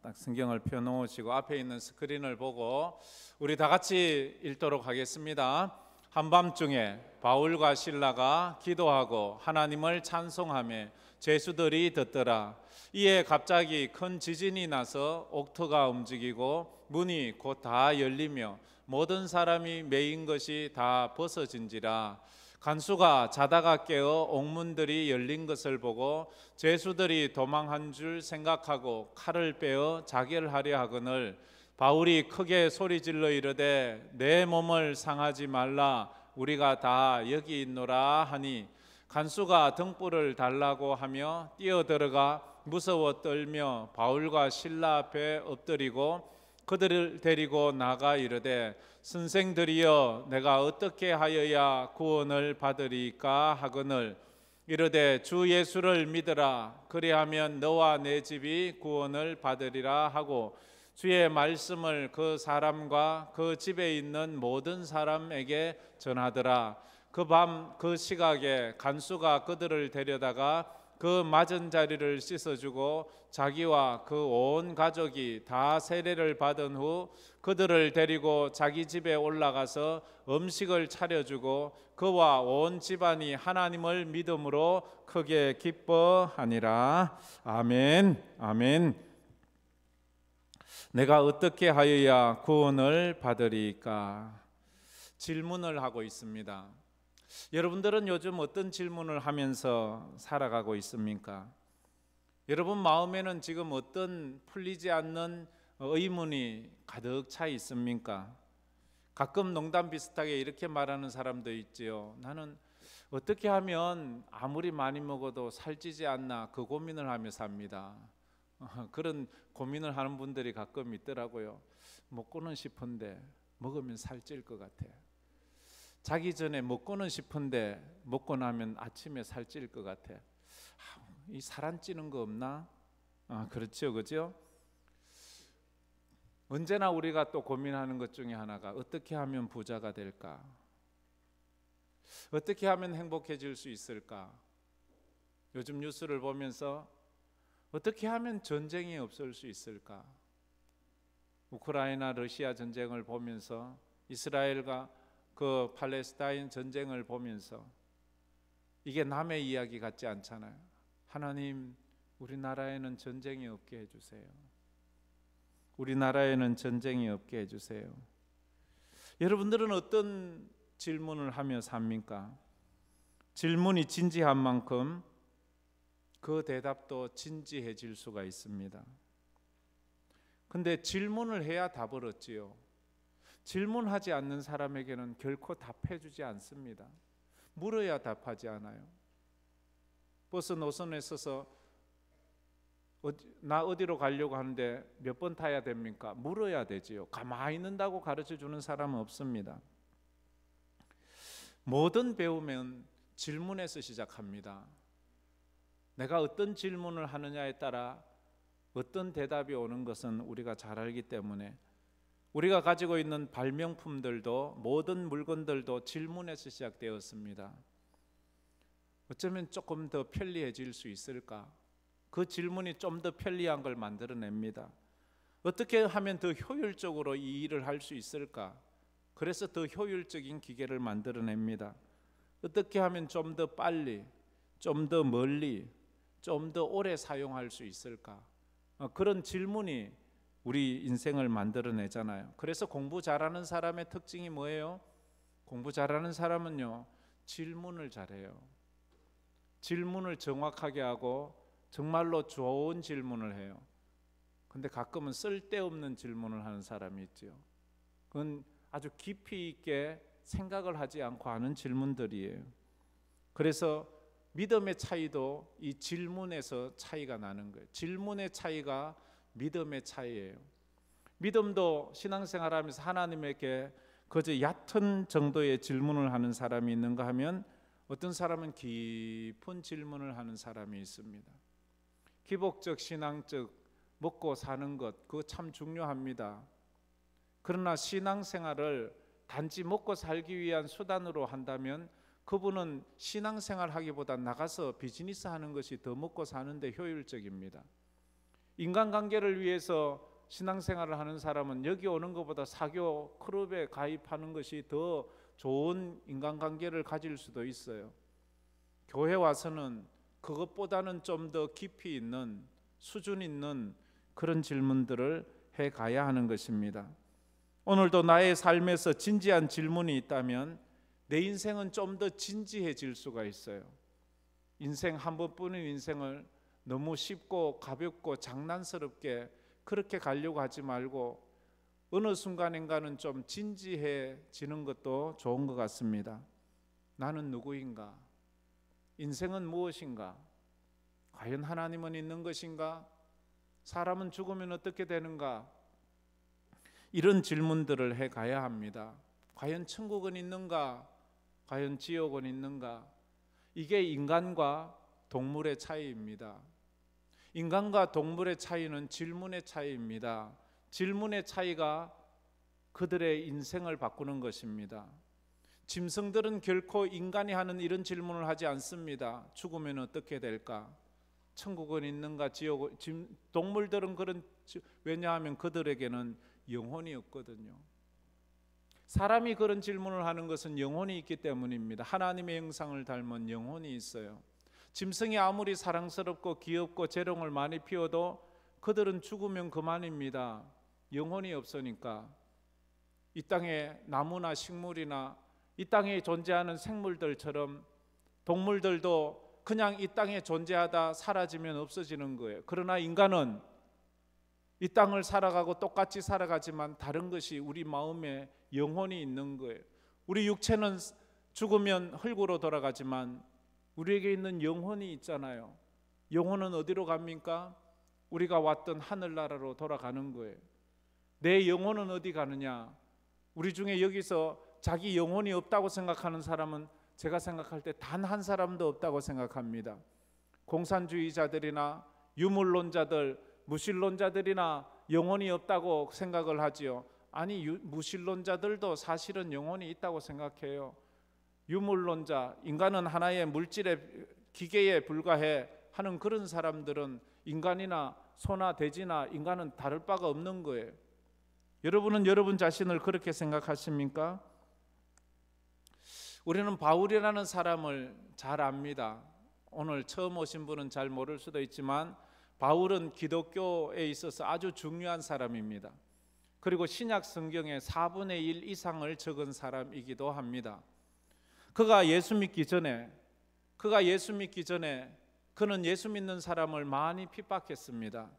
딱 성경을 펴놓으시고 앞에 있는 스크린을 보고 우리 다 같이 읽도록 하겠습니다. 한밤중에 바울과 실라가 기도하고 하나님을 찬송하며 죄수들이 듣더라. 이에 갑자기 큰 지진이 나서 옥토가 움직이고 문이 곧 다 열리며 모든 사람이 매인 것이 다 벗어진지라. 간수가 자다가 깨어 옥문들이 열린 것을 보고 죄수들이 도망한 줄 생각하고 칼을 빼어 자결하려 하거늘 바울이 크게 소리질러 이르되 내 몸을 상하지 말라, 우리가 다 여기 있노라 하니 간수가 등불을 달라고 하며 뛰어들어가 무서워 떨며 바울과 실라 앞에 엎드리고 그들을 데리고 나가 이르되 선생들이여 내가 어떻게 하여야 구원을 받으리까 하거늘 이르되 주 예수를 믿으라, 그리하면 너와 내 집이 구원을 받으리라 하고 주의 말씀을 그 사람과 그 집에 있는 모든 사람에게 전하더라. 그 밤 그 시각에 간수가 그들을 데려다가 그 맞은 자리를 씻어주고 자기와 그 온 가족이 다 세례를 받은 후 그들을 데리고 자기 집에 올라가서 음식을 차려주고 그와 온 집안이 하나님을 믿음으로 크게 기뻐하니라. 아멘. 아멘. 내가 어떻게 하여야 구원을 받으리까? 질문을 하고 있습니다. 여러분들은 요즘 어떤 질문을 하면서 살아가고 있습니까? 여러분 마음에는 지금 어떤 풀리지 않는 의문이 가득 차 있습니까? 가끔 농담 비슷하게 이렇게 말하는 사람도 있지요. 나는 어떻게 하면 아무리 많이 먹어도 살찌지 않나 그 고민을 하며 삽니다. 그런 고민을 하는 분들이 가끔 있더라고요. 먹고는 싶은데 먹으면 살찔 것 같아. 자기 전에 먹고는 싶은데 먹고 나면 아침에 살찔 것 같아. 이 살 안 찌는 거 없나? 그렇죠, 그죠? 언제나 우리가 또 고민하는 것 중에 하나가 어떻게 하면 부자가 될까? 어떻게 하면 행복해질 수 있을까? 요즘 뉴스를 보면서 어떻게 하면 전쟁이 없을 수 있을까? 우크라이나 러시아 전쟁을 보면서 이스라엘과 그 팔레스타인 전쟁을 보면서 이게 남의 이야기 같지 않잖아요. 하나님, 우리나라에는 전쟁이 없게 해주세요. 우리나라에는 전쟁이 없게 해주세요. 여러분들은 어떤 질문을 하며 삽니까? 질문이 진지한 만큼 그 대답도 진지해질 수가 있습니다. 근데 질문을 해야 답을 얻지요. 질문하지 않는 사람에게는 결코 답해주지 않습니다. 물어야 답하지 않아요. 버스 노선에 서서 나 어디로 가려고 하는데 몇 번 타야 됩니까? 물어야 되지요. 가만히 있는다고 가르쳐주는 사람은 없습니다. 뭐든 배우면 질문에서 시작합니다. 내가 어떤 질문을 하느냐에 따라 어떤 대답이 오는 것은 우리가 잘 알기 때문에 우리가 가지고 있는 발명품들도 모든 물건들도 질문에서 시작되었습니다. 어쩌면 조금 더 편리해질 수 있을까? 그 질문이 좀 더 편리한 걸 만들어냅니다. 어떻게 하면 더 효율적으로 이 일을 할 수 있을까? 그래서 더 효율적인 기계를 만들어냅니다. 어떻게 하면 좀 더 빨리, 좀 더 멀리, 좀 더 오래 사용할 수 있을까? 그런 질문이 우리 인생을 만들어내잖아요. 그래서 공부 잘하는 사람의 특징이 뭐예요? 공부 잘하는 사람은요, 질문을 잘해요. 질문을 정확하게 하고 정말로 좋은 질문을 해요. 근데 가끔은 쓸데없는 질문을 하는 사람이 있죠. 그건 아주 깊이 있게 생각을 하지 않고 하는 질문들이에요. 그래서 믿음의 차이도 이 질문에서 차이가 나는 거예요. 질문의 차이가 믿음의 차이예요. 믿음도 신앙생활하면서 하나님에게 그저 얕은 정도의 질문을 하는 사람이 있는가 하면 어떤 사람은 깊은 질문을 하는 사람이 있습니다. 기복적, 신앙적, 먹고 사는 것, 그거 참 중요합니다. 그러나 신앙생활을 단지 먹고 살기 위한 수단으로 한다면 그분은 신앙생활 하기보다 나가서 비즈니스 하는 것이 더 먹고 사는데 효율적입니다. 인간관계를 위해서 신앙생활을 하는 사람은 여기 오는 것보다 사교 클럽에 가입하는 것이 더 좋은 인간관계를 가질 수도 있어요. 교회 와서는 그것보다는 좀 더 깊이 있는, 수준 있는 그런 질문들을 해 가야 하는 것입니다. 오늘도 나의 삶에서 진지한 질문이 있다면 내 인생은 좀 더 진지해질 수가 있어요. 인생 한 번뿐인 인생을 너무 쉽고 가볍고 장난스럽게 그렇게 가려고 하지 말고 어느 순간인가는 좀 진지해지는 것도 좋은 것 같습니다. 나는 누구인가? 인생은 무엇인가? 과연 하나님은 있는 것인가? 사람은 죽으면 어떻게 되는가? 이런 질문들을 해 가야 합니다. 과연 천국은 있는가? 과연 지옥은 있는가? 이게 인간과 동물의 차이입니다. 인간과 동물의 차이는 질문의 차이입니다. 질문의 차이가 그들의 인생을 바꾸는 것입니다. 짐승들은 결코 인간이 하는 이런 질문을 하지 않습니다. 죽으면 어떻게 될까? 천국은 있는가? 지옥은? 동물들은 왜냐하면 그들에게는 영혼이 없거든요. 사람이 그런 질문을 하는 것은 영혼이 있기 때문입니다. 하나님의 형상을 닮은 영혼이 있어요. 짐승이 아무리 사랑스럽고 귀엽고 재롱을 많이 피워도 그들은 죽으면 그만입니다. 영혼이 없으니까. 이 땅의 나무나 식물이나 이 땅에 존재하는 생물들처럼 동물들도 그냥 이 땅에 존재하다 사라지면 없어지는 거예요. 그러나 인간은 이 땅을 살아가고 똑같이 살아가지만 다른 것이 우리 마음에 영혼이 있는 거예요. 우리 육체는 죽으면 흙으로 돌아가지만 우리에게 있는 영혼이 있잖아요. 영혼은 어디로 갑니까? 우리가 왔던 하늘나라로 돌아가는 거예요. 내 영혼은 어디 가느냐? 우리 중에 여기서 자기 영혼이 없다고 생각하는 사람은 제가 생각할 때 단 한 사람도 없다고 생각합니다. 공산주의자들이나 유물론자들, 무신론자들이나 영혼이 없다고 생각을 하지요. 아니, 무신론자들도 사실은 영혼이 있다고 생각해요. 유물론자, 인간은 하나의 물질의 기계에 불과해 하는 그런 사람들은 인간이나 소나 돼지나 인간은 다를 바가 없는 거예요. 여러분은 여러분 자신을 그렇게 생각하십니까? 우리는 바울이라는 사람을 잘 압니다. 오늘 처음 오신 분은 잘 모를 수도 있지만 바울은 기독교에 있어서 아주 중요한 사람입니다. 그리고 신약 성경의 4분의 1 이상을 적은 사람이기도 합니다. 그가 예수 믿기 전에 그는 예수 믿는 사람을 많이 핍박했습니다.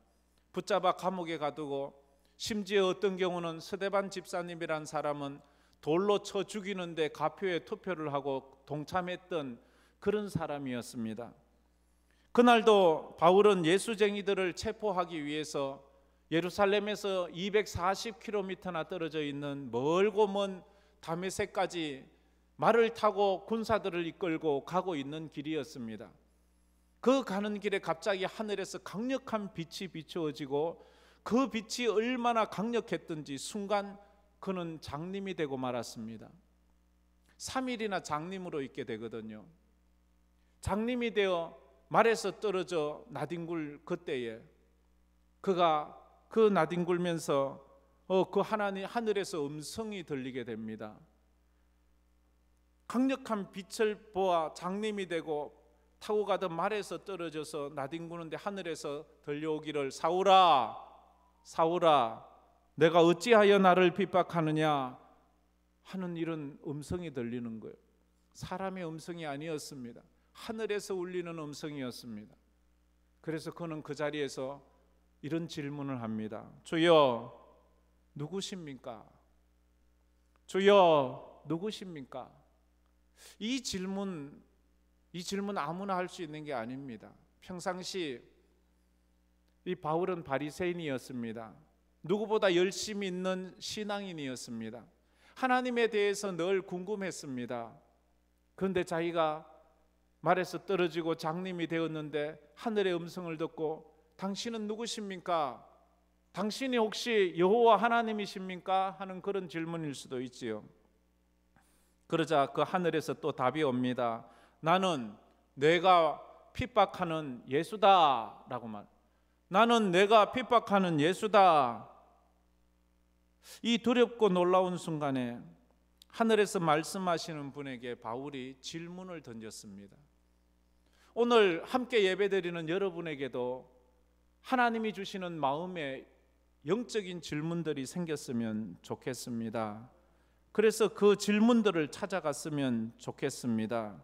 붙잡아 감옥에 가두고 심지어 어떤 경우는 스데반 집사님이란 사람은 돌로 쳐 죽이는데 가표에 투표를 하고 동참했던 그런 사람이었습니다. 그날도 바울은 예수쟁이들을 체포하기 위해서 예루살렘에서 240km나 떨어져 있는 멀고 먼 다메섹까지 말을 타고 군사들을 이끌고 가고 있는 길이었습니다. 그 가는 길에 갑자기 하늘에서 강력한 빛이 비추어지고 그 빛이 얼마나 강력했던지 순간 그는 장님이 되고 말았습니다. 3일이나 장님으로 있게 되거든요. 장님이 되어 말에서 떨어져 나뒹굴 그때에 그가 그 나뒹굴면서 그 하늘에서 음성이 들리게 됩니다. 강력한 빛을 보아 장님이 되고 타고 가던 말에서 떨어져서 나뒹구는데 하늘에서 들려오기를 사울아 사울아 내가 어찌하여 나를 핍박하느냐 하는 이런 음성이 들리는 거예요. 사람의 음성이 아니었습니다. 하늘에서 울리는 음성이었습니다. 그래서 그는 그 자리에서 이런 질문을 합니다. 주여 누구십니까? 주여 누구십니까? 이 질문 아무나 할 수 있는 게 아닙니다. 평상시 이 바울은 바리새인이었습니다. 누구보다 열심히 있는 신앙인이었습니다. 하나님에 대해서 늘 궁금했습니다. 그런데 자기가 말에서 떨어지고 장님이 되었는데 하늘의 음성을 듣고 당신은 누구십니까? 당신이 혹시 여호와 하나님이십니까? 하는 그런 질문일 수도 있지요. 그러자 그 하늘에서 또 답이 옵니다. 나는 내가 핍박하는 예수다 라고 말. 나는 내가 핍박하는 예수다. 이 두렵고 놀라운 순간에 하늘에서 말씀하시는 분에게 바울이 질문을 던졌습니다. 오늘 함께 예배드리는 여러분에게도 하나님이 주시는 마음에 영적인 질문들이 생겼으면 좋겠습니다. 그래서 그 질문들을 찾아갔으면 좋겠습니다.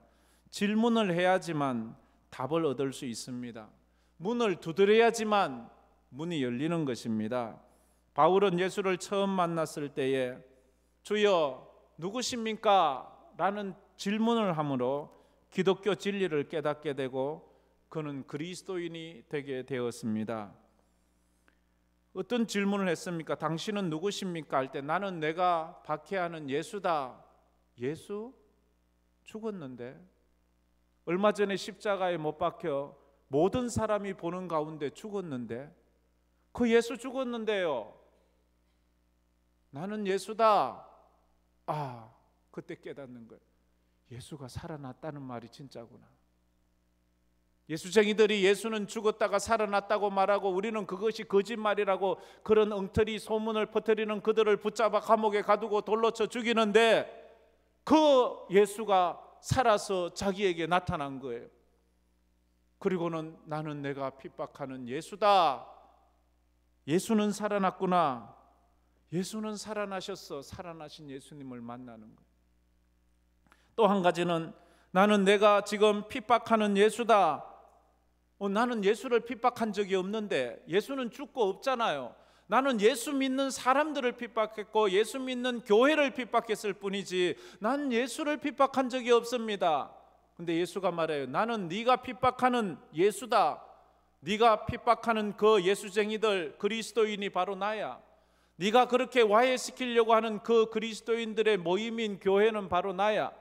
질문을 해야지만 답을 얻을 수 있습니다. 문을 두드려야지만 문이 열리는 것입니다. 바울은 예수를 처음 만났을 때에 주여 누구십니까? 라는 질문을 함으로 기독교 진리를 깨닫게 되고 그는 그리스도인이 되게 되었습니다. 어떤 질문을 했습니까? 당신은 누구십니까? 할 때 나는 내가 박해하는 예수다. 예수? 죽었는데 얼마 전에 십자가에 못 박혀 모든 사람이 보는 가운데 죽었는데 그 예수 죽었는데요. 나는 예수다. 그때 깨닫는 거예요. 예수가 살아났다는 말이 진짜구나. 예수쟁이들이 예수는 죽었다가 살아났다고 말하고 우리는 그것이 거짓말이라고 그런 엉터리 소문을 퍼뜨리는 그들을 붙잡아 감옥에 가두고 돌로 쳐 죽이는데 그 예수가 살아서 자기에게 나타난 거예요. 그리고는 나는 내가 핍박하는 예수다. 예수는 살아났구나. 예수는 살아나셨어. 살아나신 예수님을 만나는 거예요. 또 한 가지는 나는 내가 지금 핍박하는 예수다. 나는 예수를 핍박한 적이 없는데 예수는 죽고 없잖아요. 나는 예수 믿는 사람들을 핍박했고 예수 믿는 교회를 핍박했을 뿐이지 난 예수를 핍박한 적이 없습니다. 근데 예수가 말해요. 나는 네가 핍박하는 예수다. 네가 핍박하는 그 예수쟁이들 그리스도인이 바로 나야. 네가 그렇게 와해시키려고 하는 그 그리스도인들의 모임인 교회는 바로 나야.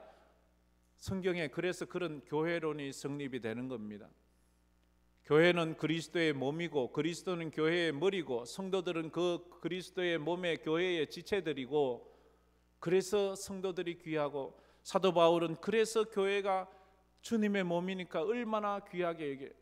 성경에 그래서 그런 교회론이 성립이 되는 겁니다. 교회는 그리스도의 몸이고 그리스도는 교회의 머리고 성도들은 그 그리스도의 몸의 교회의 지체들이고 그래서 성도들이 귀하고 사도 바울은 그래서 교회가 주님의 몸이니까 얼마나 귀하게 얘기해요.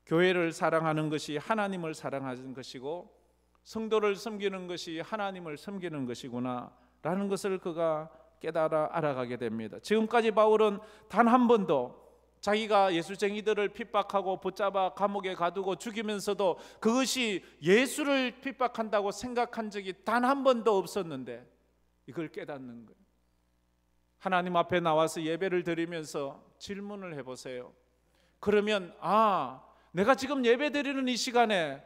교회를 사랑하는 것이 하나님을 사랑하는 것이고 성도를 섬기는 것이 하나님을 섬기는 것이구나 라는 것을 그가 깨달아 알아가게 됩니다. 지금까지 바울은 단 한 번도 자기가 예수쟁이들을 핍박하고 붙잡아 감옥에 가두고 죽이면서도 그것이 예수를 핍박한다고 생각한 적이 단 한 번도 없었는데 이걸 깨닫는 거예요. 하나님 앞에 나와서 예배를 드리면서 질문을 해보세요. 그러면 내가 지금 예배 드리는 이 시간에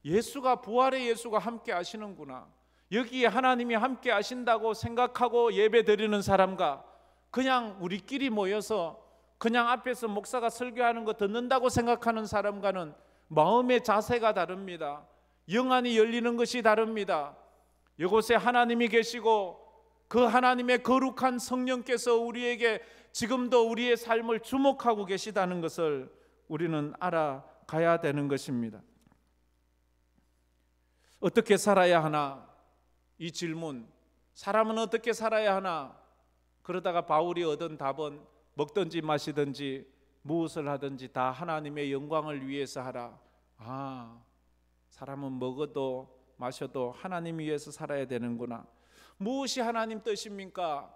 예수가 부활의 예수가 함께 하시는구나. 여기에 하나님이 함께 하신다고 생각하고 예배 드리는 사람과 그냥 우리끼리 모여서 그냥 앞에서 목사가 설교하는 거 듣는다고 생각하는 사람과는 마음의 자세가 다릅니다. 영안이 열리는 것이 다릅니다. 이곳에 하나님이 계시고 그 하나님의 거룩한 성령께서 우리에게 지금도 우리의 삶을 주목하고 계시다는 것을 우리는 알아가야 되는 것입니다. 어떻게 살아야 하나? 이 질문, 사람은 어떻게 살아야 하나? 그러다가 바울이 얻은 답은 먹든지 마시든지 무엇을 하든지 다 하나님의 영광을 위해서 하라. 사람은 먹어도 마셔도 하나님 위해서 살아야 되는구나. 무엇이 하나님 뜻입니까?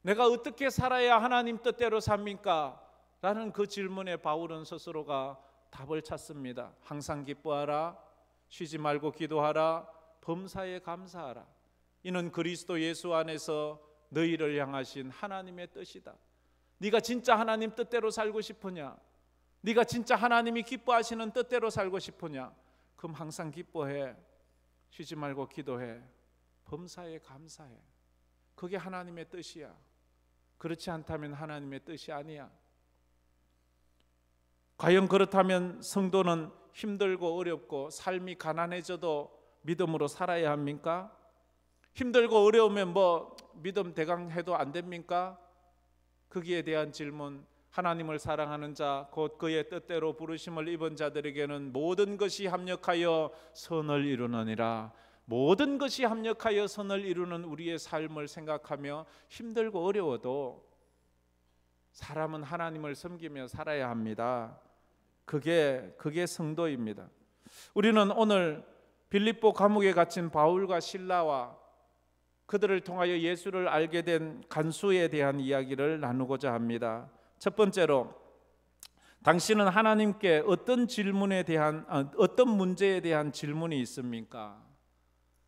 내가 어떻게 살아야 하나님 뜻대로 삽니까? 라는 그 질문에 바울은 스스로가 답을 찾습니다. 항상 기뻐하라. 쉬지 말고 기도하라. 범사에 감사하라. 이는 그리스도 예수 안에서 너희를 향하신 하나님의 뜻이다. 네가 진짜 하나님 뜻대로 살고 싶으냐? 네가 진짜 하나님이 기뻐하시는 뜻대로 살고 싶으냐? 그럼 항상 기뻐해. 쉬지 말고 기도해. 범사에 감사해. 그게 하나님의 뜻이야. 그렇지 않다면 하나님의 뜻이 아니야. 과연 그렇다면 성도는 힘들고 어렵고 삶이 가난해져도 믿음으로 살아야 합니까? 힘들고 어려우면 믿음 대강 해도 안 됩니까? 거기에 대한 질문, 하나님을 사랑하는 자 곧 그의 뜻대로 부르심을 입은 자들에게는 모든 것이 합력하여 선을 이루느니라. 모든 것이 합력하여 선을 이루는 우리의 삶을 생각하며 힘들고 어려워도 사람은 하나님을 섬기며 살아야 합니다. 그게 성도입니다. 우리는 오늘 빌립보 감옥에 갇힌 바울과 실라와 그들을 통하여 예수를 알게 된 간수에 대한 이야기를 나누고자 합니다. 첫 번째로, 당신은 하나님께 어떤 문제에 대한 질문이 있습니까?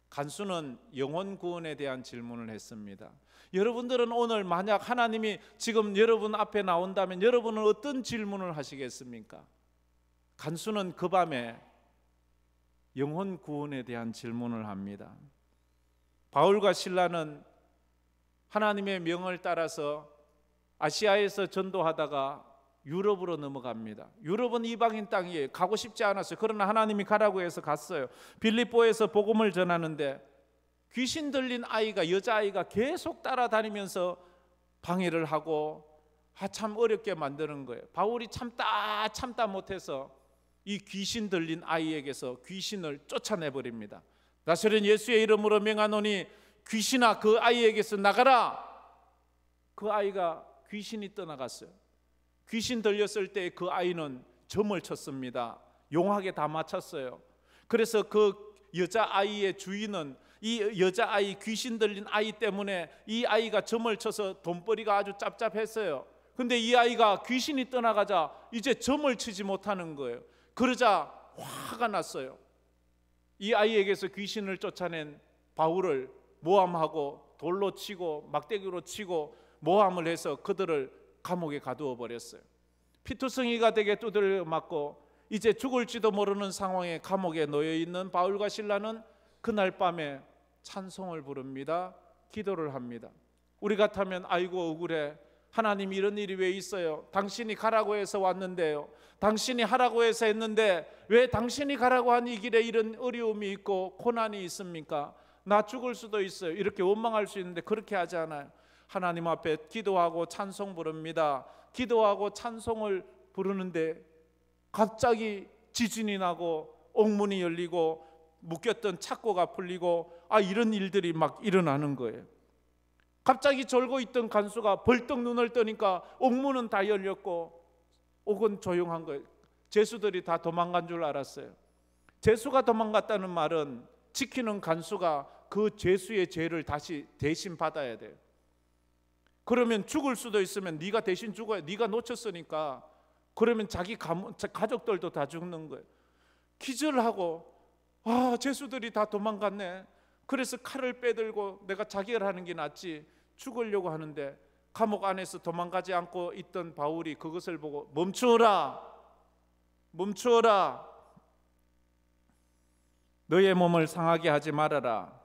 간수는 영혼 구원에 대한 질문을 했습니다. 여러분들은 오늘 만약 하나님이 지금 여러분 앞에 나온다면 여러분은 어떤 질문을 하시겠습니까? 간수는 그 밤에 영혼 구원에 대한 질문을 합니다. 바울과 실라는 하나님의 명을 따라서 아시아에서 전도하다가 유럽으로 넘어갑니다. 유럽은 이방인 땅이에요. 가고 싶지 않았어요. 그러나 하나님이 가라고 해서 갔어요. 빌립보에서 복음을 전하는데 귀신 들린 아이가, 여자아이가 계속 따라다니면서 방해를 하고 참 어렵게 만드는 거예요. 바울이 참다 못해서 이 귀신 들린 아이에게서 귀신을 쫓아내버립니다. 나사렛 예수의 이름으로 명하노니 귀신아 그 아이에게서 나가라. 그 아이가 귀신이 떠나갔어요. 귀신 들렸을 때 그 아이는 점을 쳤습니다. 용하게 다 맞췄어요. 그래서 그 여자아이의 주인은 이 여자아이, 귀신 들린 아이 때문에 이 아이가 점을 쳐서 돈벌이가 아주 짭짭했어요. 근데 이 아이가 귀신이 떠나가자 이제 점을 치지 못하는 거예요. 그러자 화가 났어요. 이 아이에게서 귀신을 쫓아낸 바울을 모함하고 돌로 치고 막대기로 치고 모함을 해서 그들을 감옥에 가두어 버렸어요. 피투성이가 되게 두들겨 맞고 이제 죽을지도 모르는 상황에 감옥에 놓여 있는 바울과 실라는 그날 밤에 찬송을 부릅니다. 기도를 합니다. 우리 같으면 아이고 억울해. 하나님 이런 일이 왜 있어요? 당신이 가라고 해서 왔는데요. 당신이 하라고 해서 했는데 왜 당신이 가라고 한 이 길에 이런 어려움이 있고 고난이 있습니까? 나 죽을 수도 있어요. 이렇게 원망할 수 있는데 그렇게 하지 않아요. 하나님 앞에 기도하고 찬송 부릅니다. 기도하고 찬송을 부르는데 갑자기 지진이 나고 옥문이 열리고 묶였던 착고가 풀리고 이런 일들이 막 일어나는 거예요. 갑자기 졸고 있던 간수가 벌떡 눈을 뜨니까 옥문은 다 열렸고 옥은 조용한 거예요. 죄수들이 다 도망간 줄 알았어요. 죄수가 도망갔다는 말은 지키는 간수가 그 죄수의 죄를 다시 대신 받아야 돼요. 그러면 죽을 수도 있으면 네가 대신 죽어야, 네가 놓쳤으니까. 그러면 자기 가족들도 다 죽는 거예요. 기절하고 죄수들이 다 도망갔네. 그래서 칼을 빼들고 내가 자결 하는 게 낫지 죽으려고 하는데 감옥 안에서 도망가지 않고 있던 바울이 그것을 보고 멈추어라, 멈추어라. 너의 몸을 상하게 하지 말아라.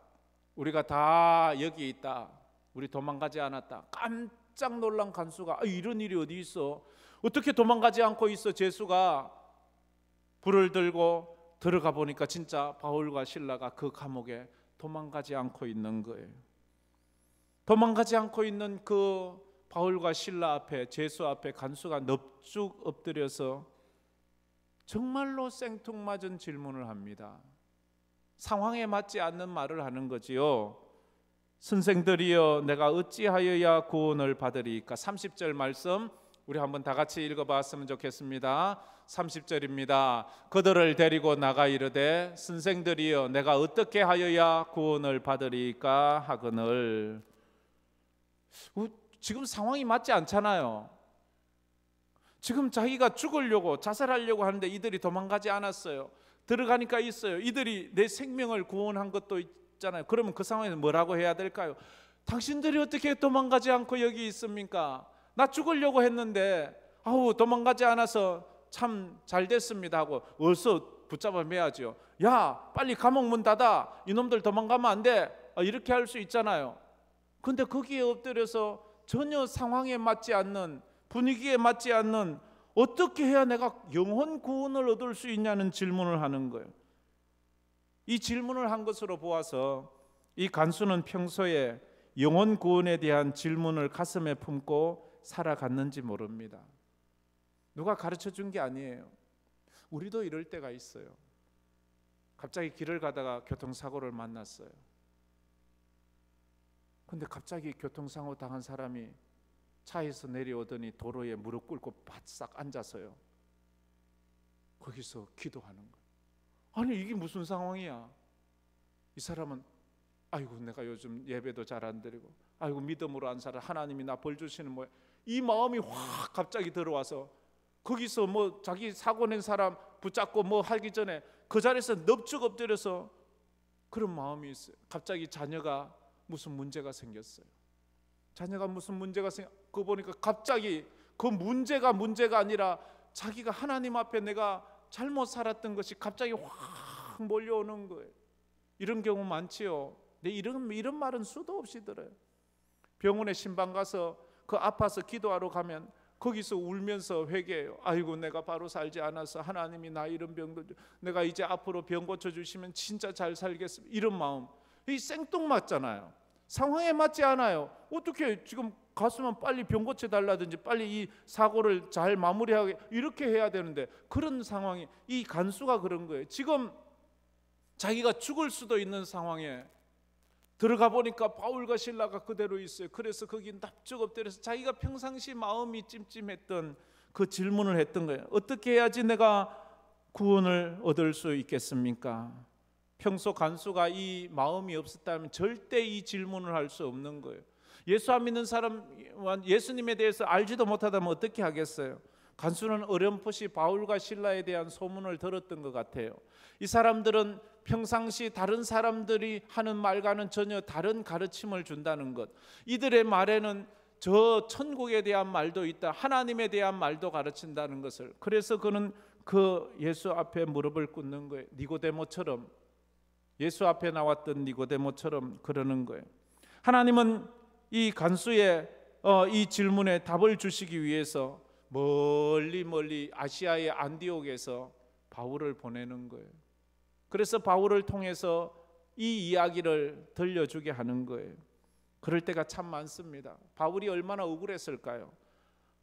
우리가 다 여기 있다. 우리 도망가지 않았다. 깜짝 놀란 간수가 이런 일이 어디 있어? 어떻게 도망가지 않고 있어? 죄수가 불을 들고 들어가 보니까 진짜 바울과 실라가 그 감옥에 도망가지 않고 있는 거예요. 도망가지 않고 있는 그 바울과 실라 앞에, 죄수 앞에 간수가 넙죽 엎드려서 정말로 생뚱맞은 질문을 합니다. 상황에 맞지 않는 말을 하는 거지요. 선생들이여 내가 어찌하여야 구원을 받으리까? 30절 말씀 우리 한번 다 같이 읽어봤으면 좋겠습니다. 30절입니다. 그들을 데리고 나가 이르되 선생들이여 내가 어떻게 하여야 구원을 받으리까 하거늘. 지금 상황이 맞지 않잖아요. 지금 자기가 죽으려고 자살하려고 하는데 이들이 도망가지 않았어요. 들어가니까 있어요. 이들이 내 생명을 구원한 것도 있잖아요. 그러면 그 상황에서 뭐라고 해야 될까요? 당신들이 어떻게 도망가지 않고 여기 있습니까? 나 죽으려고 했는데 도망가지 않아서 참 잘 됐습니다 하고 어서 붙잡아 매야죠. 야 빨리 감옥 문 닫아. 이놈들 도망가면 안 돼. 이렇게 할 수 있잖아요. 근데 거기에 엎드려서 전혀 상황에 맞지 않는, 분위기에 맞지 않는, 어떻게 해야 내가 영혼 구원을 얻을 수 있냐는 질문을 하는 거예요. 이 질문을 한 것으로 보아서 이 간수는 평소에 영혼 구원에 대한 질문을 가슴에 품고 살아갔는지 모릅니다. 누가 가르쳐 준 게 아니에요. 우리도 이럴 때가 있어요. 갑자기 길을 가다가 교통사고를 만났어요. 근데 갑자기 교통사고 당한 사람이 차에서 내려오더니 도로에 무릎 꿇고 바싹 앉아서요. 거기서 기도하는 거예요. 아니 이게 무슨 상황이야? 이 사람은 아이고 내가 요즘 예배도 잘 안 드리고 아이고 믿음으로 안 살아 하나님이 나 벌 주시는 뭐야? 이 마음이 확 갑자기 들어와서 거기서 뭐 자기 사고 낸 사람 붙잡고 뭐 하기 전에 그 자리에서 넙죽 엎드려서 그런 마음이 있어요. 갑자기 자녀가 무슨 문제가 생겼어요. 자녀가 무슨 문제가 그거 보니까 갑자기 그 문제가 문제가 아니라 자기가 하나님 앞에 내가 잘못 살았던 것이 갑자기 확 몰려오는 거예요. 이런 경우 많지요. 근데 이런 말은 수도 없이 들어요. 병원에 신방 가서 그 아파서 기도하러 가면 거기서 울면서 회개해요. 아이고 내가 바로 살지 않아서 하나님이 나 이런 병도 내가 이제 앞으로 병 고쳐주시면 진짜 잘 살겠습니다. 이런 마음 이 생뚱맞잖아요. 상황에 맞지 않아요. 어떻게 지금 갔으면 빨리 병 고쳐달라든지 빨리 이 사고를 잘 마무리하게 이렇게 해야 되는데 그런 상황이 이 간수가 그런 거예요. 지금 자기가 죽을 수도 있는 상황에 들어가 보니까 바울과 실라가 그대로 있어요. 그래서 거기 납작 엎드려서 자기가 평상시 마음이 찜찜했던 그 질문을 했던 거예요. 어떻게 해야지 내가 구원을 얻을 수 있겠습니까? 평소 간수가 이 마음이 없었다면 절대 이 질문을 할 수 없는 거예요. 예수 안 믿는 사람 예수님에 대해서 알지도 못하다면 어떻게 하겠어요? 간수는 어렴풋이 바울과 실라에 대한 소문을 들었던 것 같아요. 이 사람들은 평상시 다른 사람들이 하는 말과는 전혀 다른 가르침을 준다는 것. 이들의 말에는 저 천국에 대한 말도 있다, 하나님에 대한 말도 가르친다는 것을. 그래서 그는 그 예수 앞에 무릎을 꿇는 거예요. 니고데모처럼, 예수 앞에 나왔던 니고데모처럼 그러는 거예요. 하나님은 이 간수의 이 질문에 답을 주시기 위해서 멀리 아시아의 안디옥에서 바울을 보내는 거예요. 그래서 바울을 통해서 이 이야기를 들려주게 하는 거예요. 그럴 때가 참 많습니다. 바울이 얼마나 억울했을까요?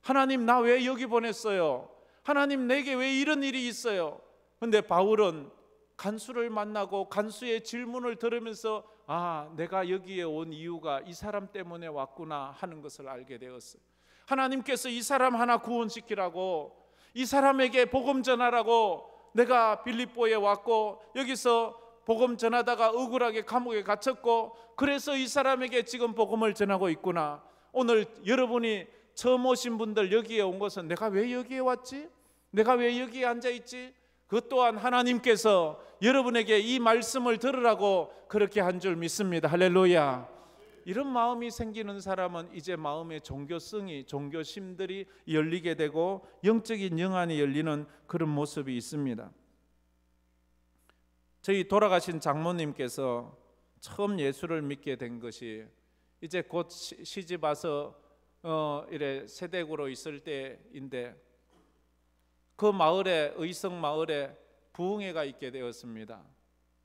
하나님 나 왜 여기 보냈어요? 하나님 내게 왜 이런 일이 있어요? 그런데 바울은 간수를 만나고 간수의 질문을 들으면서 아, 내가 여기에 온 이유가 이 사람 때문에 왔구나 하는 것을 알게 되었어요. 하나님께서 이 사람 하나 구원시키라고, 이 사람에게 복음 전하라고 내가 빌립보에 왔고 여기서 복음 전하다가 억울하게 감옥에 갇혔고 그래서 이 사람에게 지금 복음을 전하고 있구나. 오늘 여러분이 처음 오신 분들 여기에 온 것은 내가 왜 여기에 왔지? 내가 왜 여기에 앉아있지? 그것 또한 하나님께서 여러분에게 이 말씀을 들으라고 그렇게 한 줄 믿습니다. 할렐루야. 이런 마음이 생기는 사람은 이제 마음의 종교성이, 종교심들이 열리게 되고 영적인 영안이 열리는 그런 모습이 있습니다. 저희 돌아가신 장모님께서 처음 예수를 믿게 된 것이 이제 곧 시집 와서 이래 세댁으로 있을 때인데 그 마을에, 의성 마을에 부흥회가 있게 되었습니다.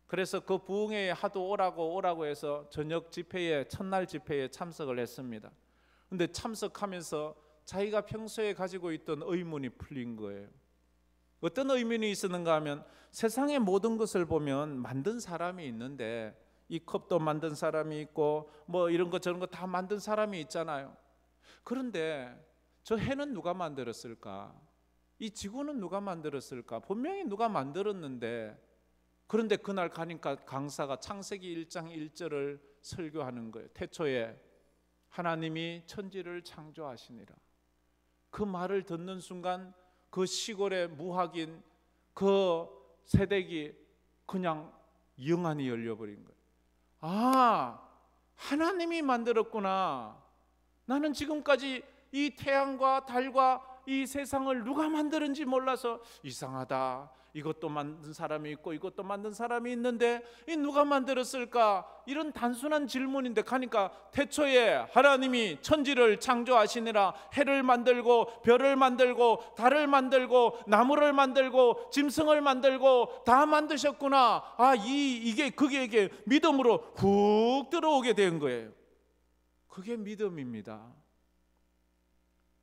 그래서 그 부흥회에 하도 오라고 해서 저녁 집회에, 첫날 집회에 참석을 했습니다. 그런데 참석하면서 자기가 평소에 가지고 있던 의문이 풀린 거예요. 어떤 의문이 있었는가 하면 세상의 모든 것을 보면 만든 사람이 있는데 이 컵도 만든 사람이 있고 뭐 이런 거 저런 거 다 만든 사람이 있잖아요. 그런데 저 해는 누가 만들었을까? 이 지구는 누가 만들었을까? 분명히 누가 만들었는데 그런데 그날 가니까 강사가 창세기 1장 1절을 설교하는 거예요. 태초에 하나님이 천지를 창조하시니라. 그 말을 듣는 순간 그 시골의 무학인 그 세댁이 그냥 영안이 열려버린 거예요. 아, 하나님이 만들었구나. 나는 지금까지 이 태양과 달과 이 세상을 누가 만드는지 몰라서 이상하다. 이것도 만든 사람이 있고 이것도 만든 사람이 있는데 이 누가 만들었을까? 이런 단순한 질문인데 가니까 태초에 하나님이 천지를 창조하시니라. 해를 만들고 별을 만들고 달을 만들고 나무를 만들고 짐승을 만들고 다 만드셨구나. 아, 이게 믿음으로 훅 들어오게 된 거예요. 그게 믿음입니다.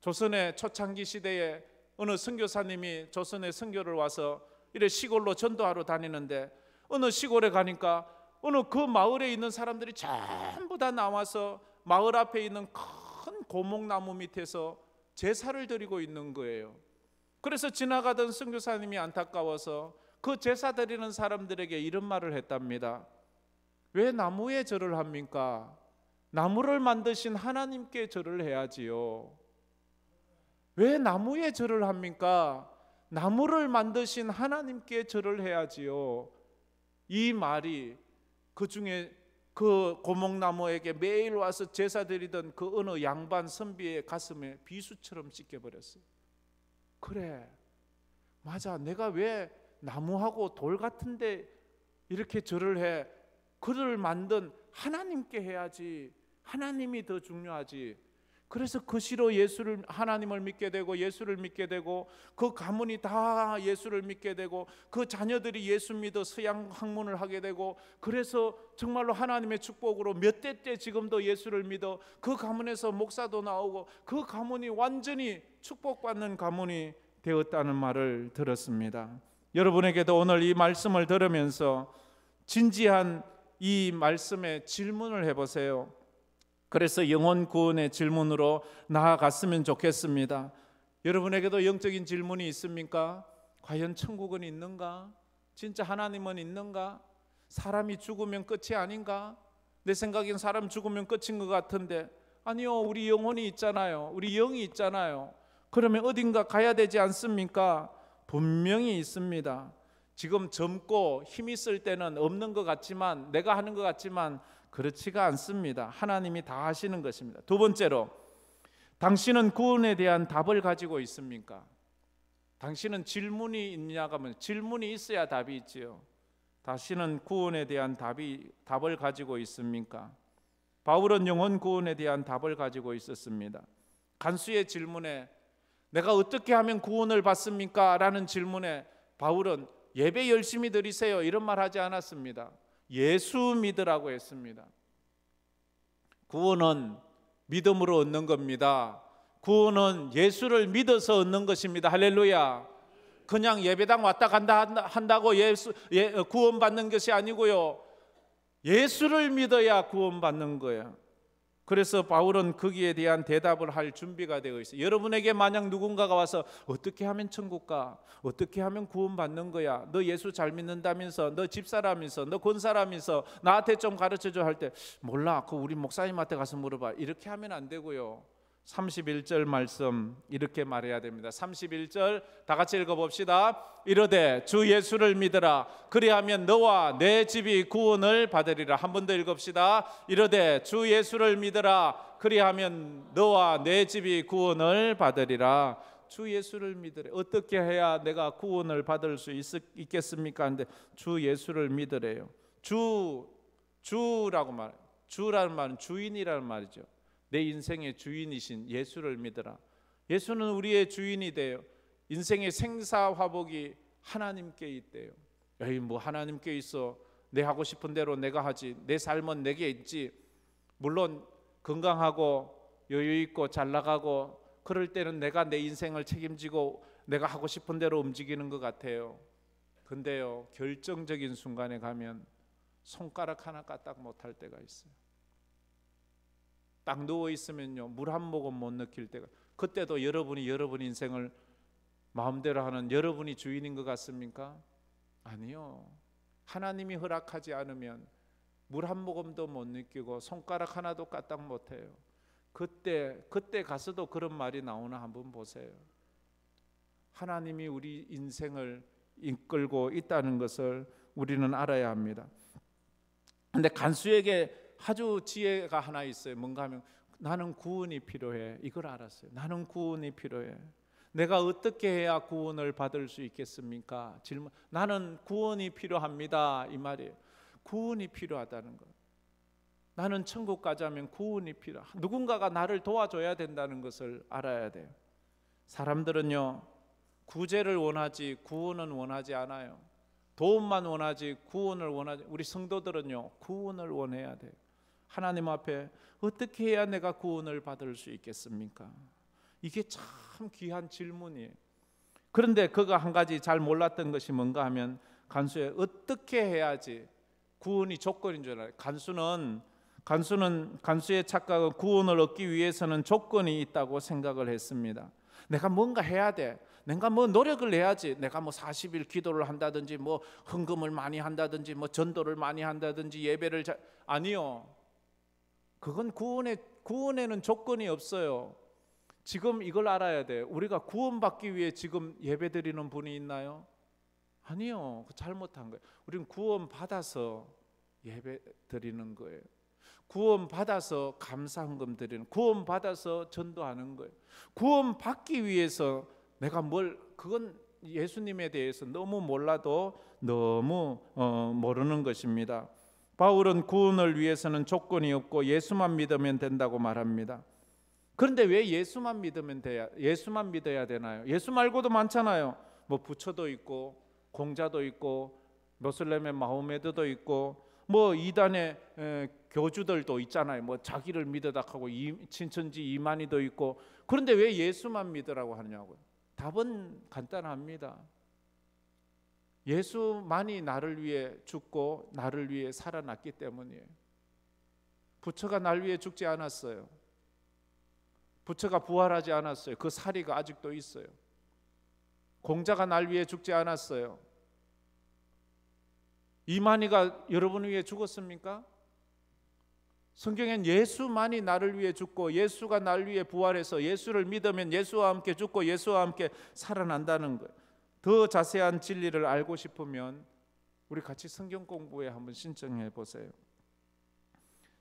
조선의 초창기 시대에 어느 선교사님이 조선에 선교를 와서 이래 시골로 전도하러 다니는데 어느 시골에 가니까 어느 그 마을에 있는 사람들이 전부 다 나와서 마을 앞에 있는 큰 고목나무 밑에서 제사를 드리고 있는 거예요. 그래서 지나가던 선교사님이 안타까워서 그 제사 드리는 사람들에게 이런 말을 했답니다. 왜 나무에 절을 합니까? 나무를 만드신 하나님께 절을 해야지요. 왜 나무에 절을 합니까? 나무를 만드신 하나님께 절을 해야지요. 이 말이 그 중에 그 고목나무에게 매일 와서 제사 드리던 그 어느 양반 선비의 가슴에 비수처럼 찢겨버렸어요. 그래, 맞아. 내가 왜 나무하고 돌 같은데 이렇게 절을 해? 그를 만든 하나님께 해야지. 하나님이 더 중요하지. 그래서 그 시로 하나님을 믿게 되고 예수를 믿게 되고 그 가문이 다 예수를 믿게 되고 그 자녀들이 예수 믿어 서양 학문을 하게 되고 그래서 정말로 하나님의 축복으로 몇 대째 지금도 예수를 믿어 그 가문에서 목사도 나오고 그 가문이 완전히 축복받는 가문이 되었다는 말을 들었습니다. 여러분에게도 오늘 이 말씀을 들으면서 진지한 이 말씀에 질문을 해보세요. 그래서 영혼 구원의 질문으로 나아갔으면 좋겠습니다. 여러분에게도 영적인 질문이 있습니까? 과연 천국은 있는가? 진짜 하나님은 있는가? 사람이 죽으면 끝이 아닌가? 내 생각엔 사람 죽으면 끝인 것 같은데 아니요, 우리 영혼이 있잖아요. 우리 영이 있잖아요. 그러면 어딘가 가야 되지 않습니까? 분명히 있습니다. 지금 젊고 힘 있을 때는 없는 것 같지만 내가 하는 것 같지만 그렇지가 않습니다. 하나님이 다 하시는 것입니다. 두 번째로, 당신은 구원에 대한 답을 가지고 있습니까? 당신은 질문이 있냐가 하면 질문이 있어야 답이 있지요. 당신은 구원에 대한 답을 가지고 있습니까? 바울은 영혼 구원에 대한 답을 가지고 있었습니다. 간수의 질문에 내가 어떻게 하면 구원을 받습니까? 라는 질문에 바울은 예배 열심히 드리세요 이런 말 하지 않았습니다. 예수 믿으라고 했습니다. 구원은 믿음으로 얻는 겁니다. 구원은 예수를 믿어서 얻는 것입니다. 할렐루야. 그냥 예배당 왔다 간다 한다고 구원받는 것이 아니고요. 예수를 믿어야 구원받는 거예요. 그래서 바울은 거기에 대한 대답을 할 준비가 되어 있어요. 여러분에게 만약 누군가가 와서 어떻게 하면 천국 가? 어떻게 하면 구원받는 거야? 너 예수 잘 믿는다면서, 너 집사라면서, 너 권사라면서 나한테 좀 가르쳐줘 할 때 몰라, 그 우리 목사님한테 가서 물어봐. 이렇게 하면 안 되고요. 31절 말씀 이렇게 말해야 됩니다. 31절 다 같이 읽어봅시다. 이르되 주 예수를 믿으라. 그리하면 너와 내 집이 구원을 받으리라. 한 번 더 읽읍시다. 이르되 주 예수를 믿으라. 그리하면 너와 내 집이 구원을 받으리라. 주 예수를 믿으래. 어떻게 해야 내가 구원을 받을 수 있겠습니까? 근데 주 예수를 믿으래요. 주라고 말해요. 주라는 말은 주인이라는 말이죠. 내 인생의 주인이신 예수를 믿으라. 예수는 우리의 주인이 돼요. 인생의 생사화복이 하나님께 있대요. 에이, 뭐 하나님께 있어. 내 하고 싶은 대로 내가 하지. 내 삶은 내게 있지. 물론 건강하고 여유 있고 잘 나가고 그럴 때는 내가 내 인생을 책임지고 내가 하고 싶은 대로 움직이는 것 같아요. 근데요, 결정적인 순간에 가면 손가락 하나 까딱 못할 때가 있어요. 딱 누워 있으면요, 물 한 모금 못 느낄 때가. 그때도 여러분 인생을 마음대로 하는 여러분이 주인인 것 같습니까? 아니요. 하나님이 허락하지 않으면 물 한 모금도 못 느끼고 손가락 하나도 까딱 못해요. 그때 가서도 그런 말이 나오나 한번 보세요. 하나님이 우리 인생을 이끌고 있다는 것을 우리는 알아야 합니다. 근데 간수에게 아주 지혜가 하나 있어요. 뭔가 하면 나는 구원이 필요해. 이걸 알았어요. 나는 구원이 필요해. 내가 어떻게 해야 구원을 받을 수 있겠습니까? 질문. 나는 구원이 필요합니다. 이 말이에요. 구원이 필요하다는 것. 나는 천국 가자면 구원이 필요해. 누군가가 나를 도와줘야 된다는 것을 알아야 돼요. 사람들은요, 구제를 원하지 구원은 원하지 않아요. 도움만 원하지 구원을 원하지. 우리 성도들은요, 구원을 원해야 돼요. 하나님 앞에 어떻게 해야 내가 구원을 받을 수 있겠습니까? 이게 참 귀한 질문이에요. 그런데 그가 한 가지 잘 몰랐던 것이 뭔가 하면 간수에 어떻게 해야지 구원이 조건인 줄 알아요. 간수의 착각은 구원을 얻기 위해서는 조건이 있다고 생각을 했습니다. 내가 뭔가 해야 돼. 내가 뭐 노력을 해야지. 내가 뭐 40일 기도를 한다든지 뭐 헌금을 많이 한다든지 뭐 전도를 많이 한다든지 예배를 아니요. 그건 구원에는 조건이 없어요. 지금 이걸 알아야 돼요. 우리가 구원받기 위해 지금 예배드리는 분이 있나요? 아니요. 잘못한 거예요. 우리는 구원받아서 예배드리는 거예요. 구원받아서 감사헌금 드리는, 구원받아서 전도하는 거예요. 구원받기 위해서 내가 그건 예수님에 대해서 너무 몰라도 너무 모르는 것입니다. 바울은 구원을 위해서는 조건이 없고 예수만 믿으면 된다고 말합니다. 그런데 왜 예수만 믿어야 되나요? 예수 말고도 많잖아요. 뭐 부처도 있고 공자도 있고 모슬렘의 마호메드도 있고 뭐 이단의 교주들도 있잖아요. 뭐 자기를 믿으다 하고 친천지 이만희도 있고. 그런데 왜 예수만 믿으라고 하냐고요? 답은 간단합니다. 예수만이 나를 위해 죽고 나를 위해 살아났기 때문이에요. 부처가 날 위해 죽지 않았어요. 부처가 부활하지 않았어요. 그 사리가 아직도 있어요. 공자가 날 위해 죽지 않았어요. 이만희가 여러분 위해 죽었습니까? 성경엔 예수만이 나를 위해 죽고 예수가 날 위해 부활해서 예수를 믿으면 예수와 함께 죽고 예수와 함께 살아난다는 거예요. 더 자세한 진리를 알고 싶으면 우리 같이 성경 공부에 한번 신청해 보세요.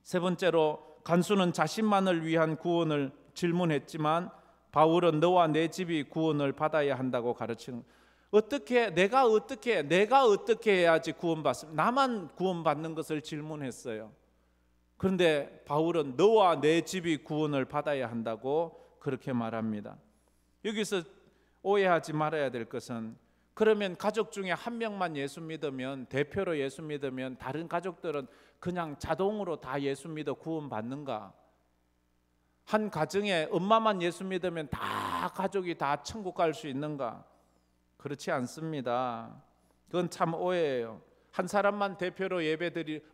세 번째로, 간수는 자신만을 위한 구원을 질문했지만 바울은 너와 내 집이 구원을 받아야 한다고 가르치는 거예요. 내가 어떻게 해야지 구원받습니까? 나만 구원받는 것을 질문했어요. 그런데 바울은 너와 내 집이 구원을 받아야 한다고 그렇게 말합니다. 여기서 오해하지 말아야 될 것은, 그러면 가족 중에 한 명만 예수 믿으면, 대표로 예수 믿으면 다른 가족들은 그냥 자동으로 다 예수 믿어 구원받는가? 한 가정에 엄마만 예수 믿으면 다 가족이 다 천국 갈 수 있는가? 그렇지 않습니다. 그건 참 오해예요. 한 사람만 대표로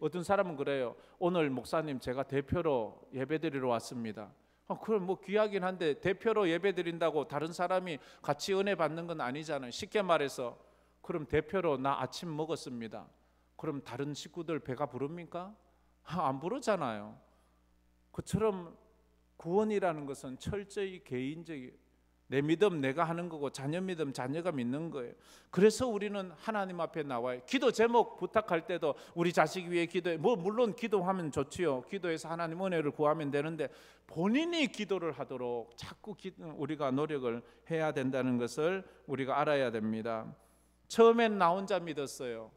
어떤 사람은 그래요. 오늘 목사님 제가 대표로 예배드리러 왔습니다. 그럼 뭐 귀하긴 한데 대표로 예배드린다고 다른 사람이 같이 은혜 받는 건 아니잖아요. 쉽게 말해서 그럼 대표로 나 아침 먹었습니다. 그럼 다른 식구들 배가 부릅니까? 안 부르잖아요. 그처럼 구원이라는 것은 철저히 개인적이에요. 내 믿음 내가 하는 거고 자녀 믿음 자녀가 믿는 거예요. 그래서 우리는 하나님 앞에 나와요. 기도 제목 부탁할 때도 우리 자식 위해 기도해. 물론 기도하면 좋지요. 기도해서 하나님 은혜를 구하면 되는데 본인이 기도를 하도록 자꾸 우리가 노력을 해야 된다는 것을 우리가 알아야 됩니다. 처음엔 나 혼자 믿었어요.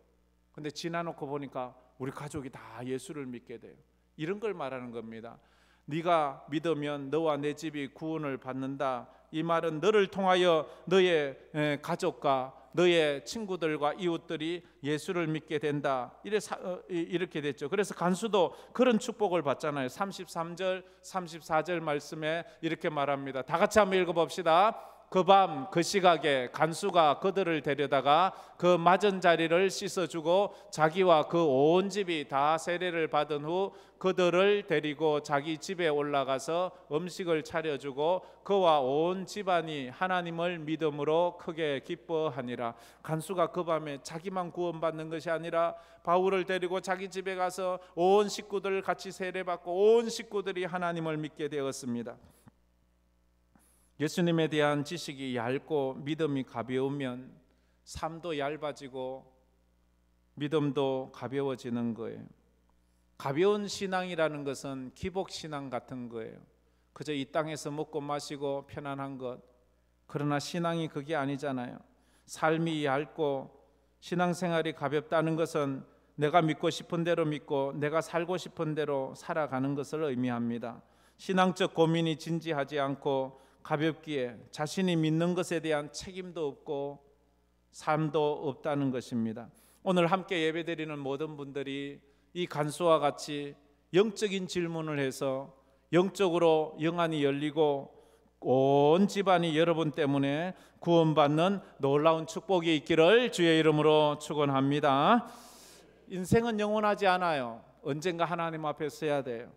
근데 지나놓고 보니까 우리 가족이 다 예수를 믿게 돼요. 이런 걸 말하는 겁니다. 네가 믿으면 너와 내 집이 구원을 받는다. 이 말은 너를 통하여 너의 가족과 너의 친구들과 이웃들이 예수를 믿게 된다. 이렇게 됐죠. 그래서 간수도 그런 축복을 받잖아요. 33절 34절 말씀에 이렇게 말합니다. 다 같이 한번 읽어봅시다. 그 밤 그 시각에 간수가 그들을 데려다가 그 맞은 자리를 씻어주고 자기와 그 온 집이 다 세례를 받은 후 그들을 데리고 자기 집에 올라가서 음식을 차려주고 그와 온 집안이 하나님을 믿음으로 크게 기뻐하니라. 간수가 그 밤에 자기만 구원받는 것이 아니라 바울을 데리고 자기 집에 가서 온 식구들 같이 세례받고 온 식구들이 하나님을 믿게 되었습니다. 예수님에 대한 지식이 얇고 믿음이 가벼우면 삶도 얇아지고 믿음도 가벼워지는 거예요. 가벼운 신앙이라는 것은 기복신앙 같은 거예요. 그저 이 땅에서 먹고 마시고 편안한 것. 그러나 신앙이 그게 아니잖아요. 삶이 얇고 신앙생활이 가볍다는 것은 내가 믿고 싶은 대로 믿고 내가 살고 싶은 대로 살아가는 것을 의미합니다. 신앙적 고민이 진지하지 않고 가볍기에 자신이 믿는 것에 대한 책임도 없고 삶도 없다는 것입니다. 오늘 함께 예배드리는 모든 분들이 이 간수와 같이 영적인 질문을 해서 영적으로 영안이 열리고 온 집안이 여러분 때문에 구원받는 놀라운 축복이 있기를 주의 이름으로 축원합니다. 인생은 영원하지 않아요. 언젠가 하나님 앞에 서야 돼요.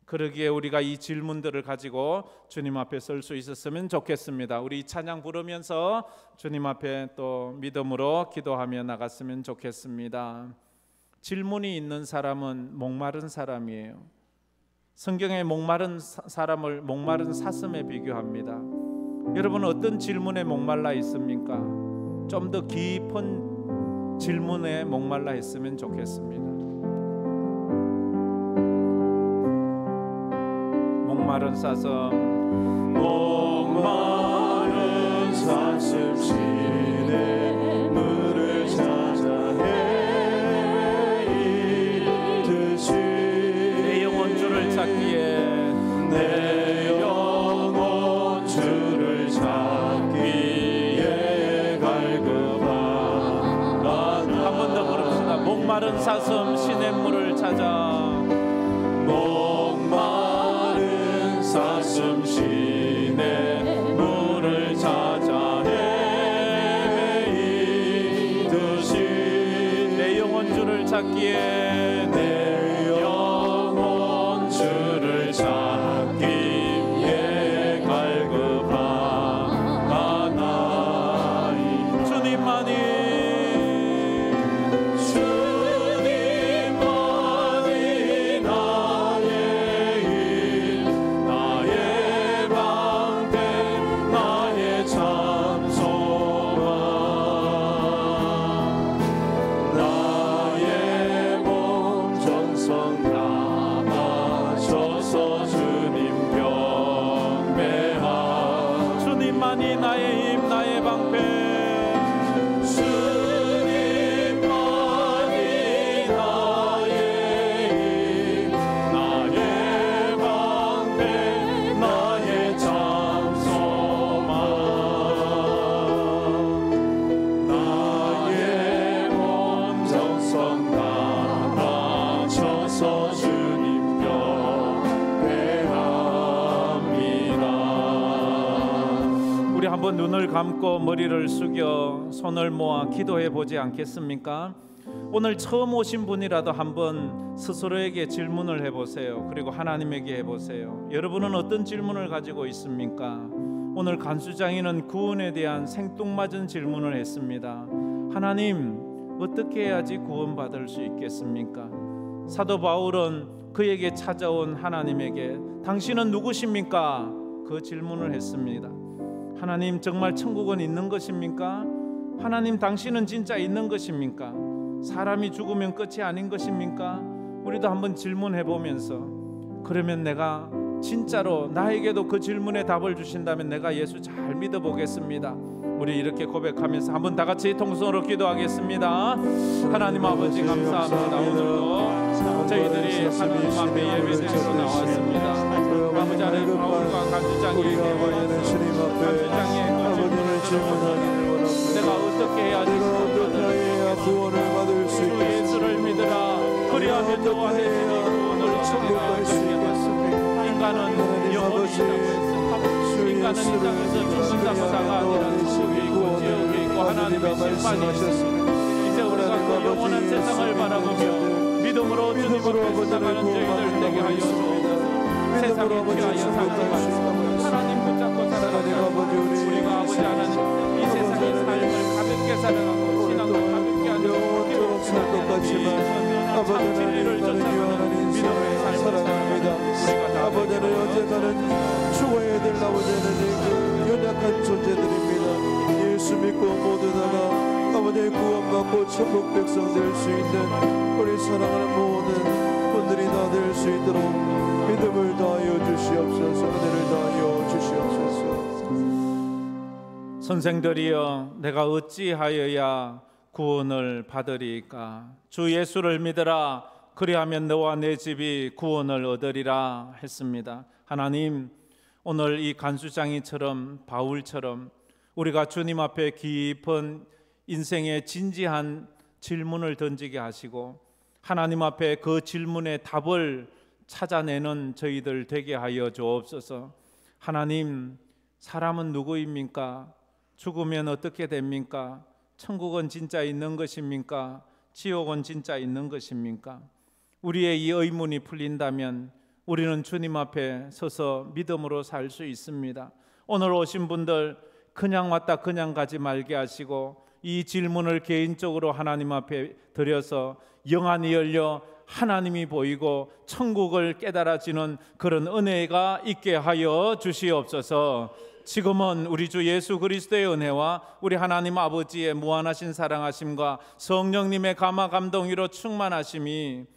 그러기에 우리가 이 질문들을 가지고 주님 앞에 설 수 있었으면 좋겠습니다. 우리 찬양 부르면서 주님 앞에 또 믿음으로 기도하며 나갔으면 좋겠습니다. 질문이 있는 사람은 목마른 사람이에요. 성경에 목마른 사람을 목마른 사슴에 비교합니다. 여러분 어떤 질문에 목말라 있습니까? 좀 더 깊은 질문에 목말라 했으면 좋겠습니다. 목마른 사슴, 목마른 사슴 시내 물을 찾아 헤매이듯이 내 영혼 주를 찾기에 내 영혼 주를 찾기에 갈급하나. 한 번 더 부릅시다. 목마른 사슴 시냇물을 찾아 목마른 사슴 시내 물을 찾아 헤매이듯이 내 영혼 주를 찾기에 내 영혼 주를 찾기에 갈급하나이다. 주님만이 나의 힘 나의 방패 주님만이 나의 힘 나의 방패 나의 참 소망 나의 몸 정성 다 바쳐서 주님 경배합니다. 우리 한번 눈을 감고 머리를 숙여 손을 모아 기도해 보지 않겠습니까? 오늘 처음 오신 분이라도 한번 스스로에게 질문을 해보세요. 그리고 하나님에게 해보세요. 여러분은 어떤 질문을 가지고 있습니까? 오늘 간수장인은 구원에 대한 생뚱맞은 질문을 했습니다. 하나님, 어떻게 해야지 구원받을 수 있겠습니까? 사도 바울은 그에게 찾아온 하나님에게 당신은 누구십니까? 그 질문을 했습니다. 하나님, 정말 천국은 있는 것입니까? 하나님, 당신은 진짜 있는 것입니까? 사람이 죽으면 끝이 아닌 것입니까? 우리도 한번 질문해 보면서, 그러면 내가 진짜로 나에게도 그 질문에 답을 주신다면 내가 예수 잘 믿어 보겠습니다. 우리 이렇게 고백하면서 한번 다 같이 통성으로 기도하겠습니다. 하나님 아버지, 감사합니다. 오늘도 저희들이 하나님 앞에 예배드리러 나왔습니다. 아버지, 하나님 바울과 간수장에게 와서 간수장의 그 질문을 내가 어떻게 해야지 구원을 받을 수 주 예수를 믿으라. 그리하면 너와 내 집이 구원을 천국갈 수 있겠습니다. 인간은 영원히 있다고 했습니다. 인간은 이 땅에서 죽는다고다가 아니라 천국에 있고 지옥에 있고 하나님의 심판이 있습니다. 이제 우리가 그 영원한 세상을 바라보며 믿음으로 주님 앞에 살아가는 저희들 되게 하여 주옵소서. 세상에 피하여 살지 마시고 하나님 붙잡고 살아가자. 우리가 아버지 하나님 이 세상의 삶을 가볍게 살아가고 신앙도 가볍게 하는 참 진리를 쫓아가는 믿음의 삶을 살아갑니다. 아버지는 언젠가는 죽어야 될 아버지는 연약한 존재들입니다. 예수 믿고 모두 다가 아버지의 구원받고 천국 백성 될 수 있는 우리 사랑하는 모든 분들이 다 될 수 있도록 믿음을 다하여 주시옵소서. 은혜를 다하여 주시옵소서. 선생들이여, 내가 어찌하여야 구원을 받으리까? 주 예수를 믿으라. 그리하면 너와 내 집이 구원을 얻으리라 했습니다. 하나님, 오늘 이 간수장이처럼 바울처럼 우리가 주님 앞에 깊은 인생의 진지한 질문을 던지게 하시고 하나님 앞에 그 질문의 답을 찾아내는 저희들 되게 하여 주옵소서. 하나님, 사람은 누구입니까? 죽으면 어떻게 됩니까? 천국은 진짜 있는 것입니까? 지옥은 진짜 있는 것입니까? 우리의 이 의문이 풀린다면 우리는 주님 앞에 서서 믿음으로 살 수 있습니다. 오늘 오신 분들 그냥 왔다 그냥 가지 말게 하시고 이 질문을 개인적으로 하나님 앞에 드려서 영안이 열려 하나님이 보이고 천국을 깨달아지는 그런 은혜가 있게 하여 주시옵소서. 지금은 우리 주 예수 그리스도의 은혜와 우리 하나님 아버지의 무한하신 사랑하심과 성령님의 감화 감동으로 충만하심이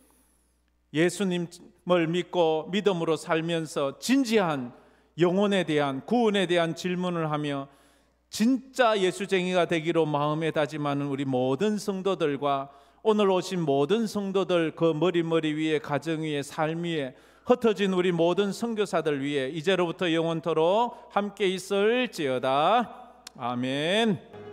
예수님을 믿고 믿음으로 살면서 진지한 영혼에 대한 구원에 대한 질문을 하며 진짜 예수쟁이가 되기로 마음에 다짐하는 우리 모든 성도들과 오늘 오신 모든 성도들 그 머리 위에 가정 위에 삶 위에 흩어진 우리 모든 선교사들 위해 이제로부터 영원토록 함께 있을지어다. 아멘.